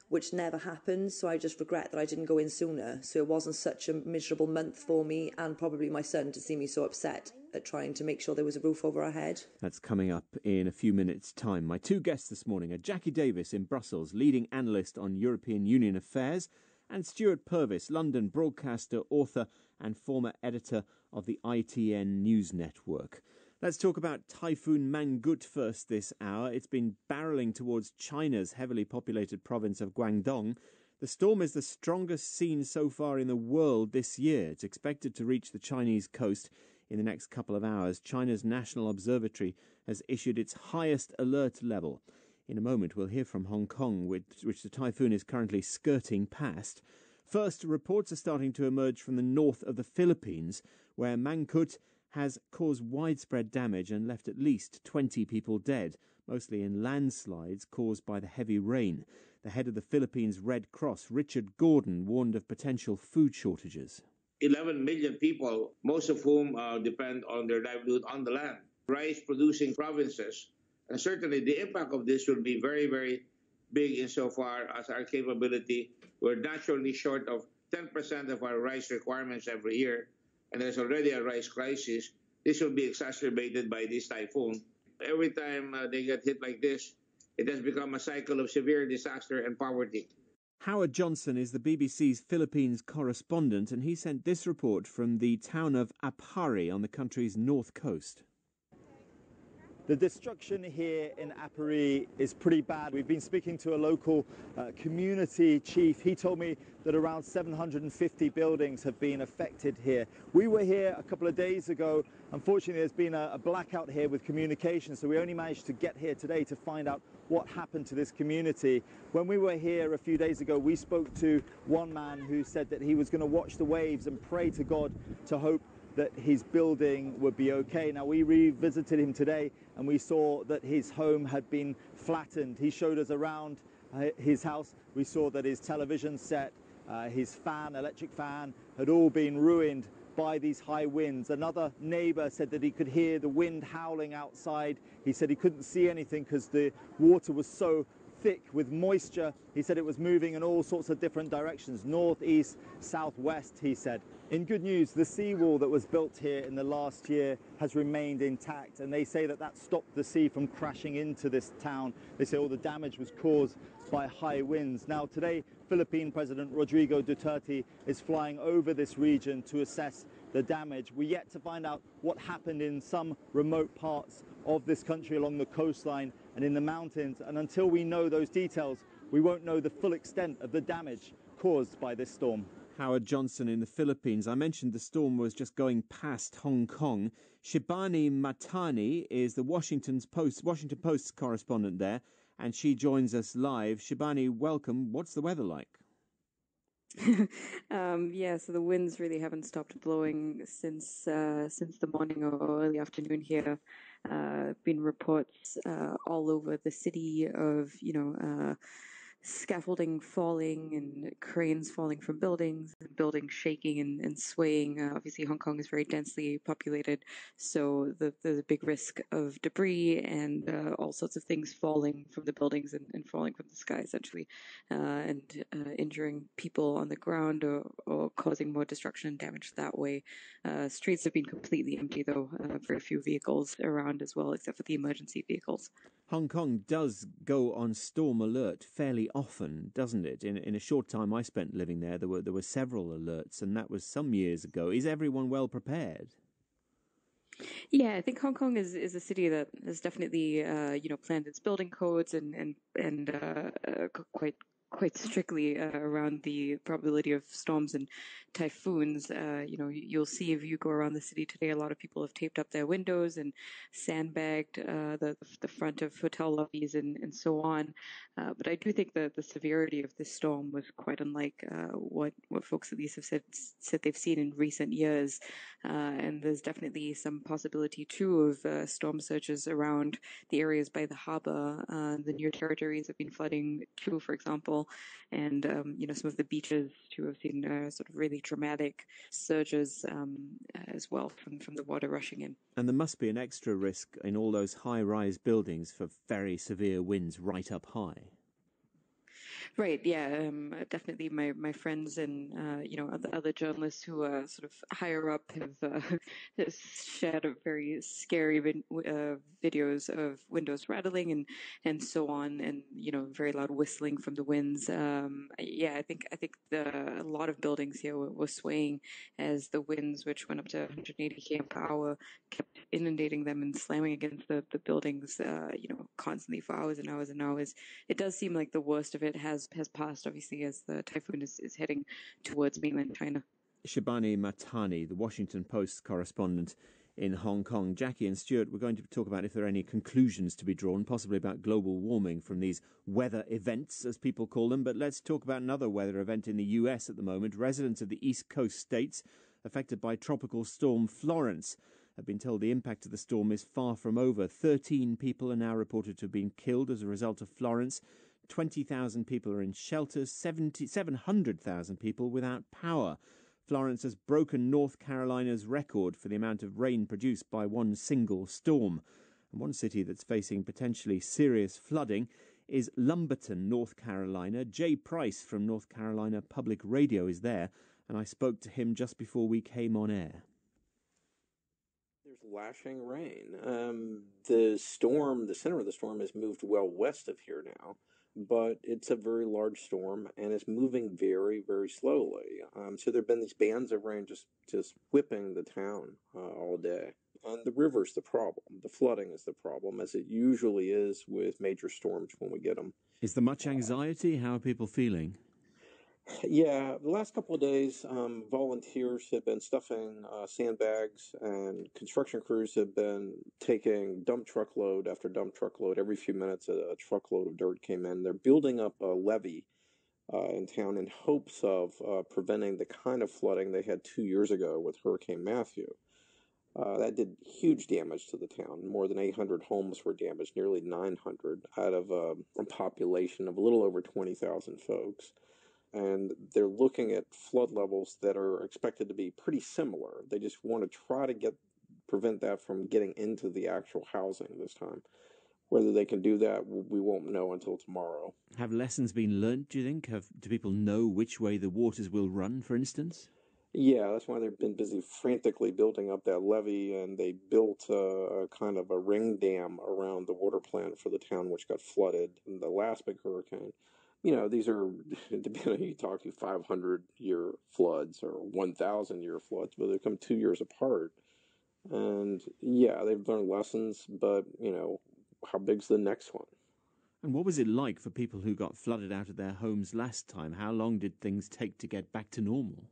which never happened, so I just regret that I didn't go in sooner. So it wasn't such a miserable month for me and probably my son to see me so upset at trying to make sure there was a roof over our head. That's coming up in a few minutes' time. My 2 guests this morning are Jackie Davis in Brussels, leading analyst on European Union affairs, and Stuart Purvis, London broadcaster, author and former editor of the ITN News Network. Let's talk about Typhoon Mangkhut first this hour. It's been barrelling towards China's heavily populated province of Guangdong. The storm is the strongest seen so far in the world this year. It's expected to reach the Chinese coast in the next couple of hours. China's National Observatory has issued its highest alert level. In a moment, we'll hear from Hong Kong, which the typhoon is currently skirting past. First, reports are starting to emerge from the north of the Philippines, where Mangkhut has caused widespread damage and left at least 20 people dead, mostly in landslides caused by the heavy rain. The head of the Philippines Red Cross, Richard Gordon, warned of potential food shortages. 11 million people, most of whom depend on their livelihood on the land, rice-producing provinces. And certainly the impact of this will be very, very big insofar as our capability. We're naturally short of 10% of our rice requirements every year. and there's already a rice crisis, this will be exacerbated by this typhoon. Every time they get hit like this, it has become a cycle of severe disaster and poverty. Howard Johnson is the BBC's Philippines correspondent, and he sent this report from the town of Apari on the country's north coast. The destruction here in Apari is pretty bad. We've been speaking to a local community chief. He told me that around 750 buildings have been affected here. We were here a couple of days ago. Unfortunately, there's been a blackout here with communication, so we only managed to get here today to find out what happened to this community. When we were here a few days ago, we spoke to one man who said that he was going to watch the waves and pray to God to hope that his building would be okay. Now, we revisited him today and we saw that his home had been flattened. He showed us around his house. We saw that his television set, his fan, electric fan, had all been ruined by these high winds. Another neighbor said that he could hear the wind howling outside. He said he couldn't see anything because the water was so thick with moisture. He said it was moving in all sorts of different directions, north, east, southwest, he said. In good news, the seawall that was built here in the last year has remained intact, and they say that that stopped the sea from crashing into this town. They say all the damage was caused by high winds. Now, today, Philippine President Rodrigo Duterte is flying over this region to assess the damage. We're yet to find out what happened in some remote parts of this country along the coastline and in the mountains, and until we know those details, we won't know the full extent of the damage caused by this storm. Howard Johnson in the Philippines. I mentioned the storm was just going past Hong Kong. Shibani Matani is the Washington Post's correspondent there, and she joins us live. Shibani, welcome. What's the weather like? Yeah, so the winds really haven't stopped blowing since the morning or early afternoon here. Been reports all over the city of scaffolding falling and cranes falling from buildings, buildings shaking and swaying. Obviously, Hong Kong is very densely populated, so there's a big risk of debris and all sorts of things falling from the buildings and falling from the sky, essentially, and injuring people on the ground or causing more destruction and damage that way. Streets have been completely empty, though, very few vehicles around as well, except for the emergency vehicles. Hong Kong does go on storm alert fairly often, doesn't it? In a short time I spent living there, there were several alerts, and that was some years ago. Is everyone well prepared? Yeah, I think Hong Kong is a city that has definitely planned its building codes and quite strictly around the probability of storms and typhoons. You'll see if you go around the city today, a lot of people have taped up their windows and sandbagged the front of hotel lobbies and so on. But I do think that the severity of this storm was quite unlike what folks at least have said they've seen in recent years. And there's definitely some possibility too of storm surges around the areas by the harbour. The New Territories have been flooding too, for example, and some of the beaches too have seen sort of really dramatic surges as well from the water rushing in. And there must be an extra risk in all those high-rise buildings for very severe winds right up high. Right, yeah, definitely. My friends and other journalists who are sort of higher up have shared very scary videos of windows rattling and so on, and very loud whistling from the winds. I think a lot of buildings here were swaying as the winds, which went up to 180 km per hour, kept inundating them and slamming against the buildings, constantly for hours and hours and hours. It does seem like the worst of it has passed, obviously, as the typhoon is heading towards mainland China. Shibani Matani, the Washington Post correspondent in Hong Kong. Jackie and Stuart, we're going to talk about if there are any conclusions to be drawn, possibly about global warming from these weather events, as people call them. But let's talk about another weather event in the US at the moment. Residents of the East Coast states affected by Tropical Storm Florence have been told the impact of the storm is far from over. 13 people are now reported to have been killed as a result of Florence. 20,000 people are in shelters, 700,000 people without power. Florence has broken North Carolina's record for the amount of rain produced by one single storm. And one city that's facing potentially serious flooding is Lumberton, North Carolina. Jay Price from North Carolina Public Radio is there, and I spoke to him just before we came on air. lashing rain. The storm, the center of the storm, has moved well west of here now, but it's a very large storm and it's moving very, very slowly. So there have been these bands of rain just whipping the town all day. And the river's the problem. The flooding is the problem, as it usually is with major storms when we get them. Is there much anxiety? How are people feeling? Yeah, the last couple of days, volunteers have been stuffing sandbags, and construction crews have been taking dump truck load after dump truck load. Every few minutes, a truckload of dirt came in. They're building up a levee in town in hopes of preventing the kind of flooding they had 2 years ago with Hurricane Matthew. That did huge damage to the town. More than 800 homes were damaged, nearly 900 out of a population of a little over 20,000 folks. And they're looking at flood levels that are expected to be pretty similar. They just want to try to prevent that from getting into the actual housing this time. Whether they can do that, we won't know until tomorrow. Have lessons been learnt, do you think? Do people know which way the waters will run, for instance? Yeah, that's why they've been busy frantically building up that levee, and they built a kind of a ring dam around the water plant for the town, which got flooded in the last big hurricane. You know, these are, depending on who you talk to, 500-year floods or 1,000-year floods, but they come 2 years apart. And yeah, they've learned lessons, but, you know, how big's the next one? And what was it like for people who got flooded out of their homes last time? How long did things take to get back to normal?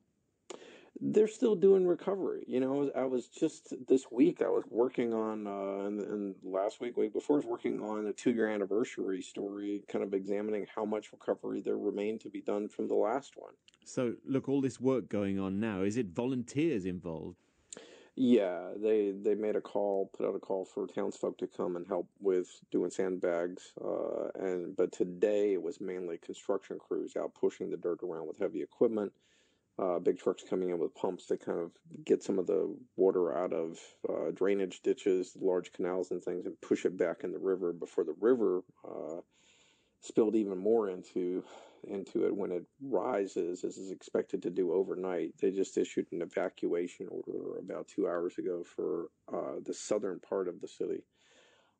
They're still doing recovery. You know, I was just this week, I was working on, and last week before, I was working on a 2-year anniversary story, kind of examining how much recovery there remained to be done from the last one. So, look, all this work going on now, is it volunteers involved? Yeah, they made a call, put out a call for townsfolk to come and help with doing sandbags. But today it was mainly construction crews out pushing the dirt around with heavy equipment. Big trucks coming in with pumps to kind of get some of the water out of drainage ditches, large canals and things, and push it back in the river before the river spilled even more into it when it rises, as is expected to do overnight. They just issued an evacuation order about 2 hours ago for the southern part of the city.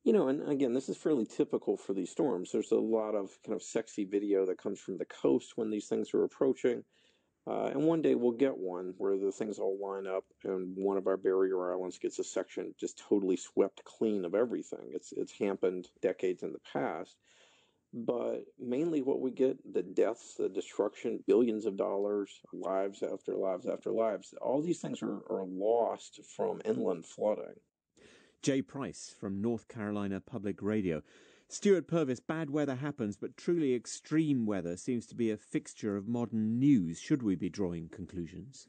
You know, and again, this is fairly typical for these storms. There's a lot of kind of sexy video that comes from the coast when these things are approaching. And one day we'll get one where the things all line up and one of our barrier islands gets a section just totally swept clean of everything. It's happened decades in the past. But mainly what we get, the deaths, the destruction, billions of dollars, lives after lives after lives, all these things are lost from inland flooding. Jay Price from North Carolina Public Radio. Stuart Purvis, bad weather happens, but truly extreme weather seems to be a fixture of modern news. Should we be drawing conclusions?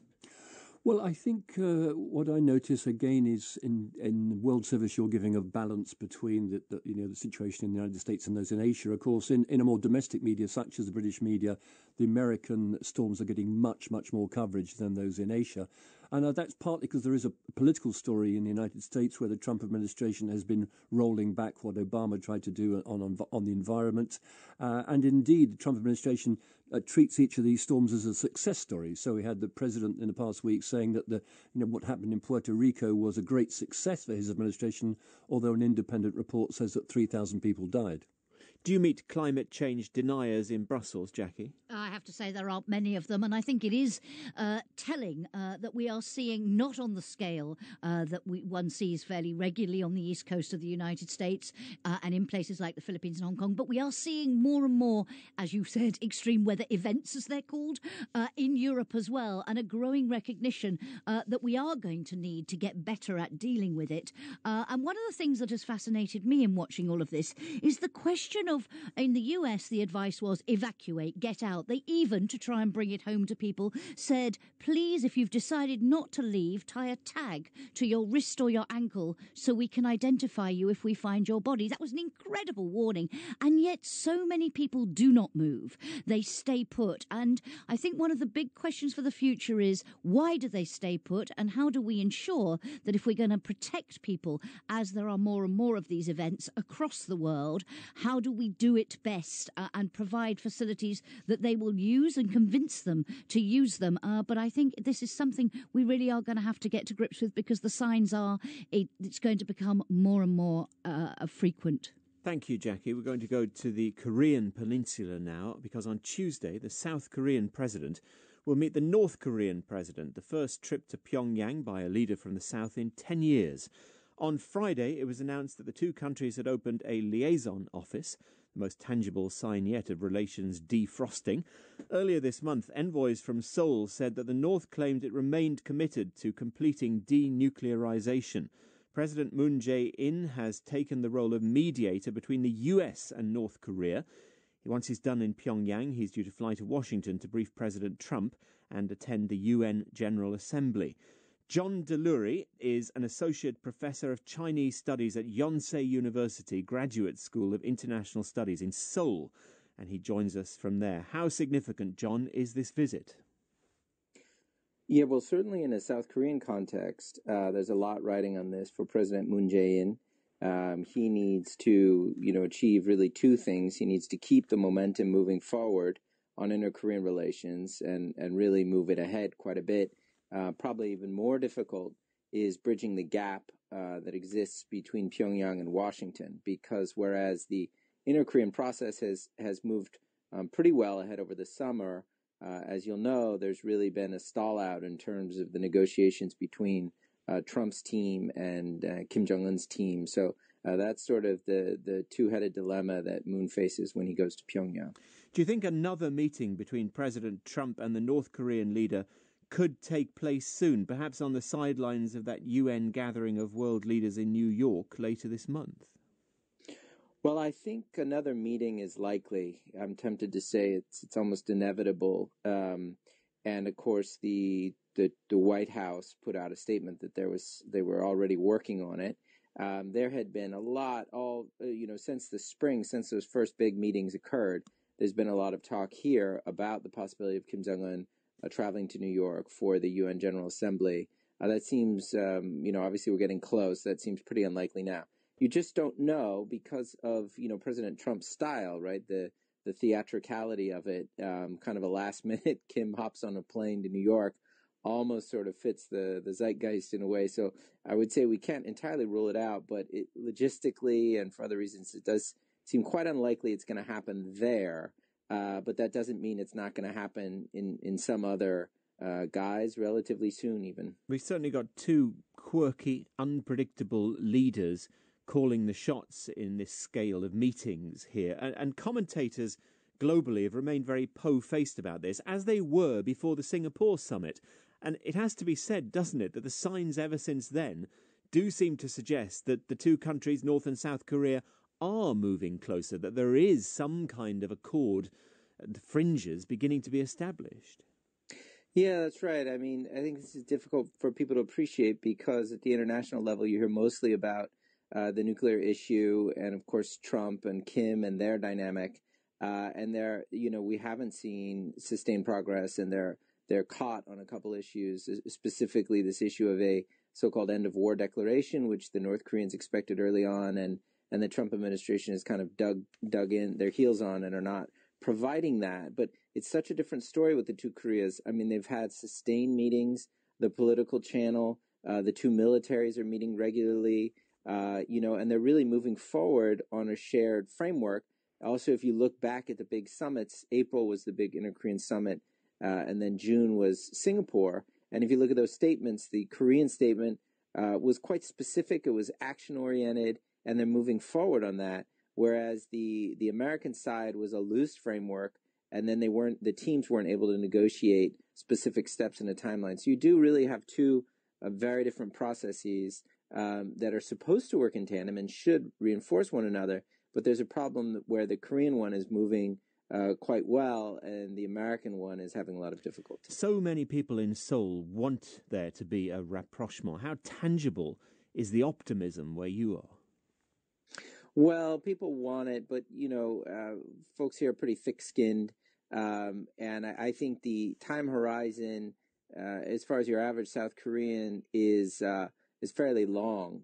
Well, I think what I notice again is in World Service, you're giving a balance between the situation in the United States and those in Asia. Of course, in a more domestic media, such as the British media, the American storms are getting much, much more coverage than those in Asia. And that's partly because there is a political story in the United States where the Trump administration has been rolling back what Obama tried to do on the environment. And indeed, the Trump administration treats each of these storms as a success story. So we had the president in the past week saying that what happened in Puerto Rico was a great success for his administration, although an independent report says that 3,000 people died. Do you meet climate change deniers in Brussels, Jackie? I have to say there aren't many of them, and I think it is telling that we are seeing not on the scale that one sees fairly regularly on the east coast of the United States and in places like the Philippines and Hong Kong, but we are seeing more and more, as you said, extreme weather events, as they're called, in Europe as well, and a growing recognition that we are going to need to get better at dealing with it. And one of the things that has fascinated me in watching all of this is the question of, in the US, the advice was evacuate, get out. They even, to try and bring it home to people, said, please, if you've decided not to leave, tie a tag to your wrist or your ankle so we can identify you if we find your body. That was an incredible warning. And yet so many people do not move. They stay put. And I think one of the big questions for the future is, why do they stay put? And how do we ensure that if we're going to protect people, as there are more and more of these events across the world, how do we do it best and provide facilities that they they will use and convince them to use them. But I think this is something we really are going to have to get to grips with, because the signs are it's going to become more and more frequent. Thank you, Jackie. We're going to go to the Korean peninsula now, because on Tuesday, the South Korean president will meet the North Korean president, the first trip to Pyongyang by a leader from the South in 10 years. On Friday, it was announced that the two countries had opened a liaison office, the most tangible sign yet of relations defrosting. Earlier this month, envoys from Seoul said that the North claimed it remained committed to completing denuclearization. President Moon Jae-in has taken the role of mediator between the US and North Korea. Once he's done in Pyongyang, he's due to fly to Washington to brief President Trump and attend the UN General Assembly. John Delury is an associate professor of Chinese studies at Yonsei University Graduate School of International Studies in Seoul, and he joins us from there. How significant, John, is this visit? Yeah, well, certainly in a South Korean context, there's a lot riding on this for President Moon Jae-in. He needs to, achieve really two things. He needs to keep the momentum moving forward on inter-Korean relations and really move it ahead quite a bit. Probably even more difficult is bridging the gap that exists between Pyongyang and Washington, because whereas the inter-Korean process has moved pretty well ahead over the summer, as you'll know, there's really been a stall out in terms of the negotiations between Trump's team and Kim Jong-un's team. So that's sort of the two-headed dilemma that Moon faces when he goes to Pyongyang. Do you think another meeting between President Trump and the North Korean leader could take place soon, perhaps on the sidelines of that UN gathering of world leaders in New York later this month? Well, I think another meeting is likely. I'm tempted to say it's almost inevitable. And of course, the White House put out a statement that they were already working on it. There had been a lot, since the spring, since those first big meetings occurred. There's been a lot of talk here about the possibility of Kim Jong-un traveling to New York for the UN General Assembly. That seems, obviously we're getting close. That seems pretty unlikely now. You just don't know because of, President Trump's style, right? The theatricality of it, kind of a last minute Kim hops on a plane to New York, almost sort of fits the zeitgeist in a way. So I would say we can't entirely rule it out, but logistically and for other reasons, it does seem quite unlikely it's going to happen there. But that doesn't mean it's not going to happen in some other guise relatively soon even. We've certainly got two quirky, unpredictable leaders calling the shots in this scale of meetings here. And commentators globally have remained very po-faced about this, as they were before the Singapore summit. And it has to be said, doesn't it, that the signs ever since then do seem to suggest that the two countries, North and South Korea, are moving closer, that there is some kind of accord at the fringes beginning to be established. Yeah, that's right. I mean, I think this is difficult for people to appreciate because at the international level, you hear mostly about the nuclear issue and, of course, Trump and Kim and their dynamic. And we haven't seen sustained progress, and they're caught on a couple issues, specifically this issue of a so-called end of war declaration, which the North Koreans expected early on, and the Trump administration has kind of dug in their heels on and are not providing that. But it's such a different story with the two Koreas. I mean, they've had sustained meetings, the political channel, the two militaries are meeting regularly, and they're really moving forward on a shared framework. Also, if you look back at the big summits, April was the big inter-Korean summit, and then June was Singapore. And if you look at those statements, the Korean statement was quite specific. It was action-oriented, and they're moving forward on that. Whereas the American side was a loose framework, and then the teams weren't able to negotiate specific steps in a timeline. So you do really have two very different processes that are supposed to work in tandem and should reinforce one another. But there's a problem where the Korean one is moving quite well, and the American one is having a lot of difficulty. So many people in Seoul want there to be a rapprochement. How tangible is the optimism where you are? Well, people want it, but, folks here are pretty thick-skinned. And I think the time horizon, as far as your average South Korean, is fairly long.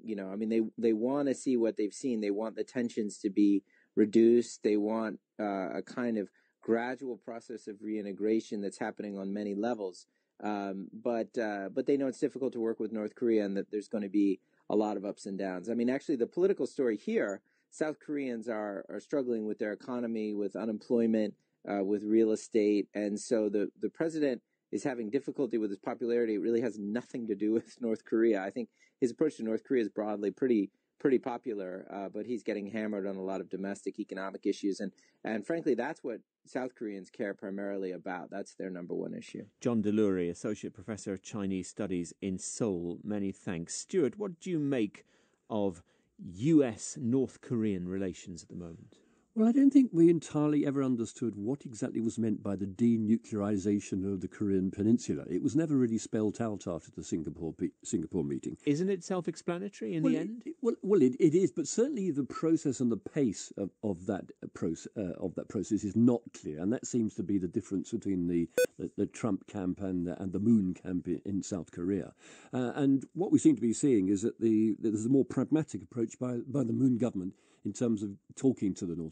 They want to see what they've seen. They want the tensions to be reduced. They want a kind of gradual process of reintegration that's happening on many levels. But they know it's difficult to work with North Korea and that there's going to be a lot of ups and downs. I mean, actually, the political story here, South Koreans are struggling with their economy, with unemployment, with real estate. And so the president is having difficulty with his popularity. It really has nothing to do with North Korea. I think his approach to North Korea is broadly pretty popular, but he's getting hammered on a lot of domestic economic issues. And frankly, that's what South Koreans care primarily about. That's their number one issue. John Delury, Associate Professor of Chinese Studies in Seoul. Many thanks. Stuart, what do you make of US-North Korean relations at the moment? Well, I don't think we entirely ever understood what exactly was meant by the denuclearization of the Korean Peninsula. It was never really spelt out after the Singapore meeting. Isn't it self-explanatory in the end? It is, but certainly the process and the pace of that process is not clear, and that seems to be the difference between the Trump camp and the Moon camp in South Korea. And what we seem to be seeing is that there's a more pragmatic approach by the Moon government in terms of talking to the North